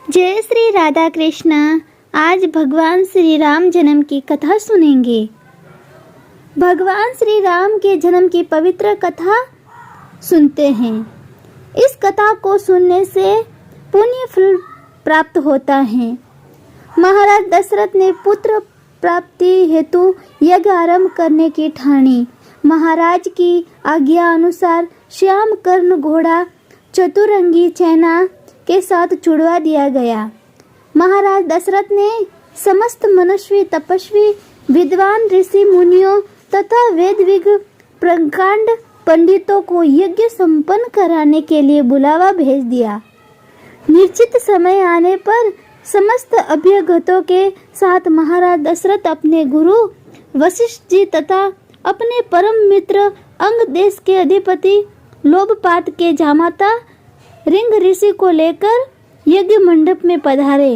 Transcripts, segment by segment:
जय श्री राधा कृष्ण। आज भगवान श्री राम जन्म की कथा सुनेंगे। भगवान श्री राम के जन्म की पवित्र कथा सुनते हैं। इस कथा को सुनने से पुण्य फल प्राप्त होता है। महाराज दशरथ ने पुत्र प्राप्ति हेतु यज्ञ आरंभ करने की ठानी। महाराज की आज्ञा अनुसार श्याम कर्ण घोड़ा चतुरंगी चैना के साथ छुड़वा दिया गया। महाराज दशरथ ने समस्त मनस्वी तपस्वी विद्वान ऋषि मुनियों तथा वेद विज्ञ प्रकांड पंडितों को यज्ञ संपन्न कराने के लिए बुलावा भेज दिया। निश्चित समय आने पर समस्त अभ्यागतों के साथ महाराज दशरथ अपने गुरु वशिष्ठ जी तथा अपने परम मित्र अंग देश के अधिपति लोभपात के जामाता रिंग ऋषि को लेकर यज्ञ मंडप में पधारे।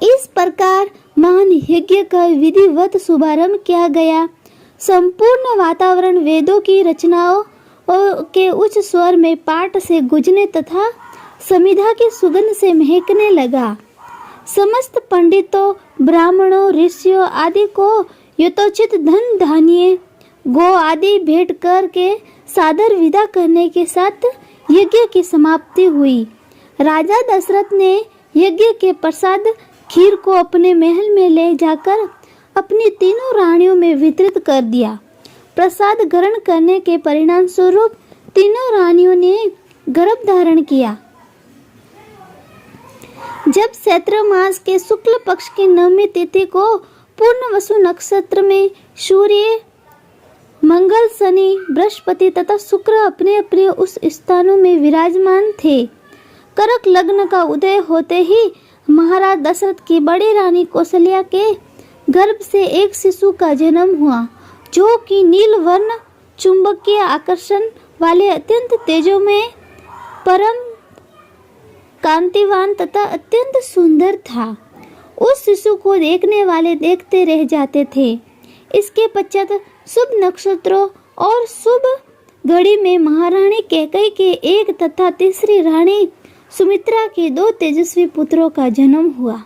इस प्रकार महान यज्ञ का विधिवत शुभारंभ किया गया। संपूर्ण वातावरण वेदों की रचनाओं के उच्च स्वर में पाठ से गूंजने तथा समिधा की सुगंध से महकने लगा। समस्त पंडितों ब्राह्मणों ऋषियों आदि को यथोचित धन धान्य गो आदि भेंट करके सादर विदा करने के साथ यज्ञ की समाप्ति हुई। राजा दशरथ ने यज्ञ के प्रसाद खीर को अपने महल में ले जाकर अपनी तीनों रानियों में वितरित कर दिया। प्रसाद ग्रहण करने के परिणाम स्वरूप तीनों रानियों ने गर्भ धारण किया। जब चैत्र मास के शुक्ल पक्ष की नवमी तिथि को पूर्णवसु नक्षत्र में सूर्य मंगल शनि बृहस्पति तथा शुक्र अपने अपने उस स्थानों में विराजमान थे। करक लग्न का उदय होते ही महाराज दशरथ की बड़ी रानी कौशल्या के गर्भ से एक शिशु का जन्म हुआ, जो कि नील वर्ण चुंबकीय आकर्षण वाले अत्यंत तेजोमय परम कांतिवान तथा अत्यंत सुंदर था। उस शिशु को देखने वाले देखते रह जाते थे। इसके पश्चात शुभ नक्षत्रों और शुभ घड़ी में महारानी कैकेयी के एक तथा तीसरी रानी सुमित्रा के दो तेजस्वी पुत्रों का जन्म हुआ।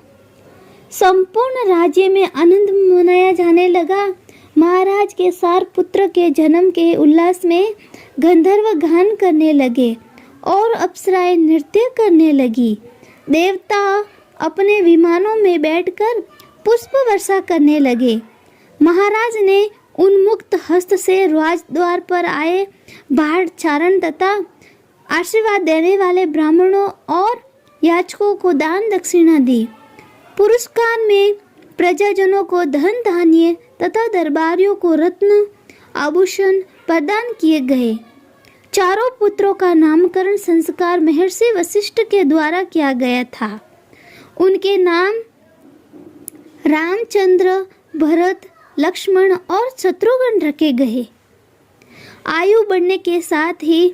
संपूर्ण राज्य में आनंद मनाया जाने लगा। महाराज के सार पुत्र के जन्म के उल्लास में गंधर्व गान करने लगे और अप्सराएं नृत्य करने लगी। देवता अपने विमानों में बैठकर पुष्प वर्षा करने लगे। महाराज ने उन्मुक्त हस्त से राजद्वार पर आए बाढ़ चारण तथा आशीर्वाद देने वाले ब्राह्मणों और याचकों को दान दक्षिणा दी। पुरस्कार में प्रजाजनों को धन धान्य तथा दरबारियों को रत्न आभूषण प्रदान किए गए। चारों पुत्रों का नामकरण संस्कार महर्षि वशिष्ठ के द्वारा किया गया था। उनके नाम रामचंद्र भरत लक्ष्मण और शत्रुघ्न रखे गए। आयु बढ़ने के साथ ही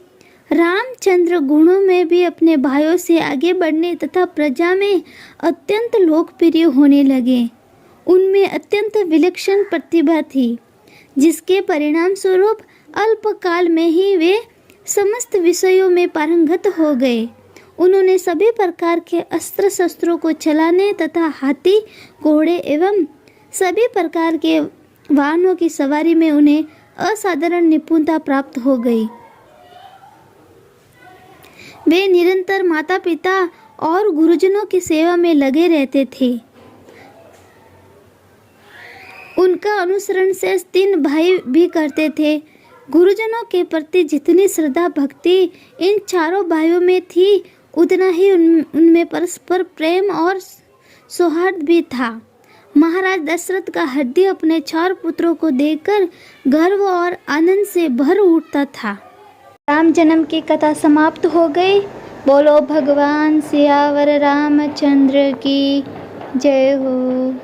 रामचंद्र गुणों में भी अपने भाइयों से आगे बढ़ने तथा प्रजा में अत्यंत लोकप्रिय होने लगे। उनमें अत्यंत विलक्षण प्रतिभा थी, जिसके परिणाम स्वरूप अल्पकाल में ही वे समस्त विषयों में पारंगत हो गए। उन्होंने सभी प्रकार के अस्त्र शस्त्रों को चलाने तथा हाथी घोड़े एवं सभी प्रकार के वाहनों की सवारी में उन्हें असाधारण निपुणता प्राप्त हो गई। वे निरंतर माता पिता और गुरुजनों की सेवा में लगे रहते थे। उनका अनुसरण से 3 भाई भी करते थे। गुरुजनों के प्रति जितनी श्रद्धा भक्ति इन चारों भाइयों में थी, उतना ही उनमें परस्पर प्रेम और सौहार्द भी था। महाराज दशरथ का हृदय अपने 4 पुत्रों को देखकर गर्व और आनंद से भर उठता था। राम जन्म की कथा समाप्त हो गई। बोलो भगवान सियावर रामचंद्र की जय हो।